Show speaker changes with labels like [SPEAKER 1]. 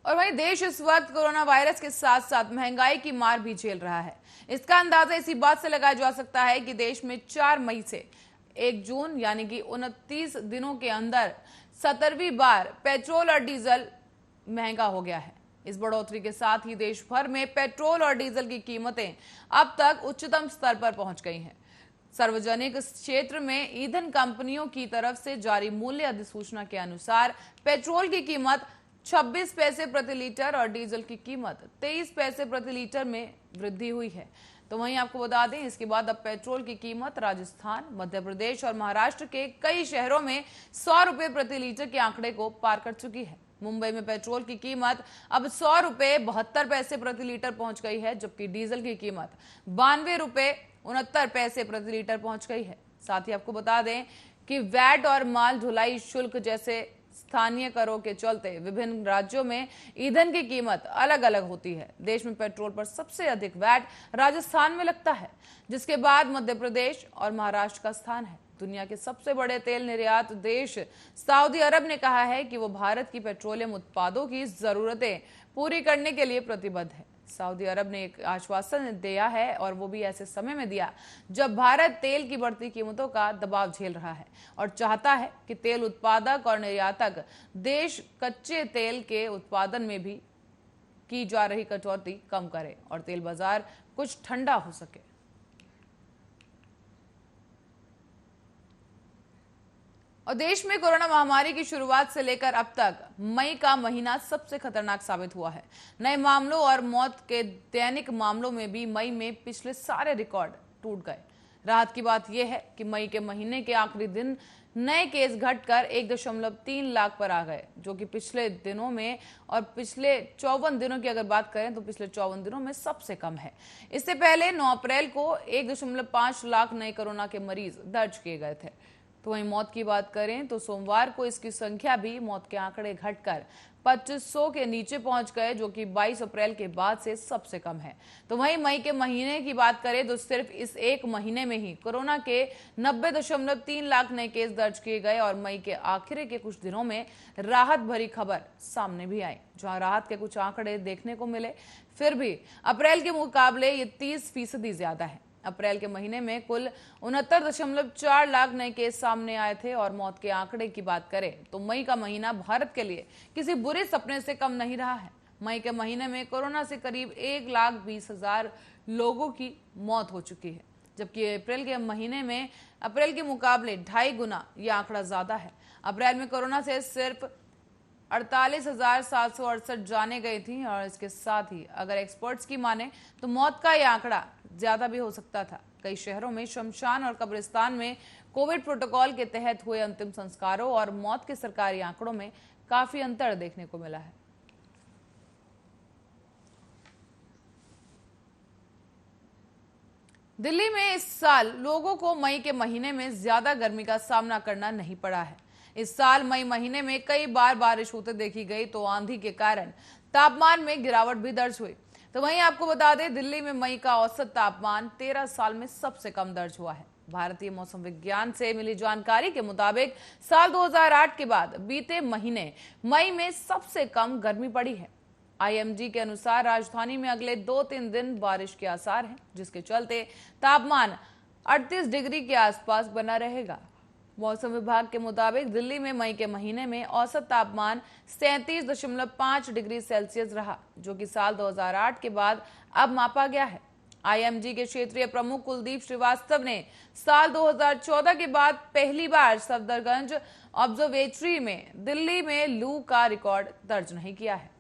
[SPEAKER 1] और वहीं देश इस वक्त कोरोना वायरस के साथ साथ महंगाई की मार भी झेल रहा है। इसका अंदाजा इसी बात से लगाया जा सकता है कि देश में 4 मई से 1 जून यानी कि 29 दिनों के अंदर 17वीं बार पेट्रोल और डीजल महंगा हो गया है। इस बढ़ोतरी के साथ ही देश भर में पेट्रोल और डीजल की कीमतें अब तक उच्चतम स्तर पर पहुंच गई हैं। सार्वजनिक क्षेत्र में ईंधन कंपनियों की तरफ से जारी मूल्य अधिसूचना के अनुसार पेट्रोल की कीमत 26 पैसे प्रति लीटर और डीजल की कीमत 23 पैसे प्रति लीटर में वृद्धि हुई है। तो वहीं आपको बता दें, इसके बाद अब पेट्रोल की कीमत राजस्थान, मध्य प्रदेश और महाराष्ट्र के कई शहरों में 100 रुपए प्रति लीटर के आंकड़े को पार कर चुकी है। मुंबई में पेट्रोल की कीमत अब 100 रुपए 72 पैसे प्रति लीटर पहुंच गई है, जबकि डीजल की कीमत 92 रुपए 69 पैसे प्रति लीटर पहुंच गई है। साथ ही आपको बता दें कि वैट और माल ढुलाई शुल्क जैसे स्थानीय करों के चलते विभिन्न राज्यों में ईंधन की कीमत अलग अलग होती है। देश में पेट्रोल पर सबसे अधिक वैट राजस्थान में लगता है, जिसके बाद मध्य प्रदेश और महाराष्ट्र का स्थान है। दुनिया के सबसे बड़े तेल निर्यात देश सऊदी अरब ने कहा है कि वो भारत की पेट्रोलियम उत्पादों की जरूरतें पूरी करने के लिए प्रतिबद्ध है। सऊदी अरब ने एक आश्वासन दिया है और वो भी ऐसे समय में दिया जब भारत तेल की बढ़ती कीमतों का दबाव झेल रहा है और चाहता है कि तेल उत्पादक और निर्यातक देश कच्चे तेल के उत्पादन में भी की जा रही कटौती कम करे और तेल बाजार कुछ ठंडा हो सके। और देश में कोरोना महामारी की शुरुआत से लेकर अब तक मई का महीना सबसे खतरनाक साबित हुआ है। नए मामलों और मौत के दैनिक मामलों में भी मई में पिछले सारे रिकॉर्ड टूट गए। राहत की बात यह है कि मई के महीने के आखिरी दिन नए केस घटकर 1.3 लाख पर आ गए, जो कि पिछले दिनों में और पिछले 54 दिनों की अगर बात करें तो पिछले 54 दिनों में सबसे कम है। इससे पहले 9 अप्रैल को 1.5 लाख नए कोरोना के मरीज दर्ज किए गए थे। तो वहीं मौत की बात करें तो सोमवार को इसकी संख्या भी मौत के आंकड़े घटकर 2500 के नीचे पहुंच गए, जो कि 22 अप्रैल के बाद से सबसे कम है। तो वहीं मई के महीने की बात करें तो सिर्फ इस एक महीने में ही कोरोना के 90.3 लाख नए केस दर्ज किए गए और मई के आखिर के कुछ दिनों में राहत भरी खबर सामने भी आई, जहां राहत के कुछ आंकड़े देखने को मिले। फिर भी अप्रैल के मुकाबले ये 30% ज्यादा है। अप्रैल के महीने में कुल 69.4 लाख नए केस सामने आए थे और मौत के आंकड़े की बात करें तो मई का महीना भारत के लिए किसी बुरे सपने से कम नहीं रहा है। मई के महीने में कोरोना से करीब 1,20,000 लोगों की मौत हो चुकी है, जबकि अप्रैल के महीने में अप्रैल के मुकाबले 2.5 गुना यह आंकड़ा ज्यादा है। अप्रैल में कोरोना से सिर्फ 48,768 जाने गई थी और इसके साथ ही अगर एक्सपर्ट्स की माने तो मौत का यह आंकड़ा ज्यादा भी हो सकता था। कई शहरों में शमशान और कब्रिस्तान में कोविड प्रोटोकॉल के तहत हुए अंतिम संस्कारों और मौत के सरकारी आंकड़ों में काफी अंतर देखने को मिला है। दिल्ली में इस साल लोगों को मई के महीने में ज्यादा गर्मी का सामना करना नहीं पड़ा है। इस साल मई महीने में कई बार बारिश होते देखी गई तो आंधी के कारण तापमान में गिरावट भी दर्ज हुई। तो वहीं आपको बता दें, दिल्ली में मई का औसत तापमान 13 साल में सबसे कम दर्ज हुआ है। भारतीय मौसम विज्ञान से मिली जानकारी के मुताबिक साल 2008 के बाद बीते महीने मई में सबसे कम गर्मी पड़ी है। आईएमडी के अनुसार राजधानी में अगले 2-3 दिन बारिश के आसार हैं, जिसके चलते तापमान 38 डिग्री के आसपास बना रहेगा। मौसम विभाग के मुताबिक दिल्ली में मई के महीने में औसत तापमान 37.5 डिग्री सेल्सियस रहा, जो कि साल 2008 के बाद अब मापा गया है। आईएमडी के क्षेत्रीय प्रमुख कुलदीप श्रीवास्तव ने साल 2014 के बाद पहली बार सफदरगंज ऑब्जर्वेटरी में दिल्ली में लू का रिकॉर्ड दर्ज नहीं किया है।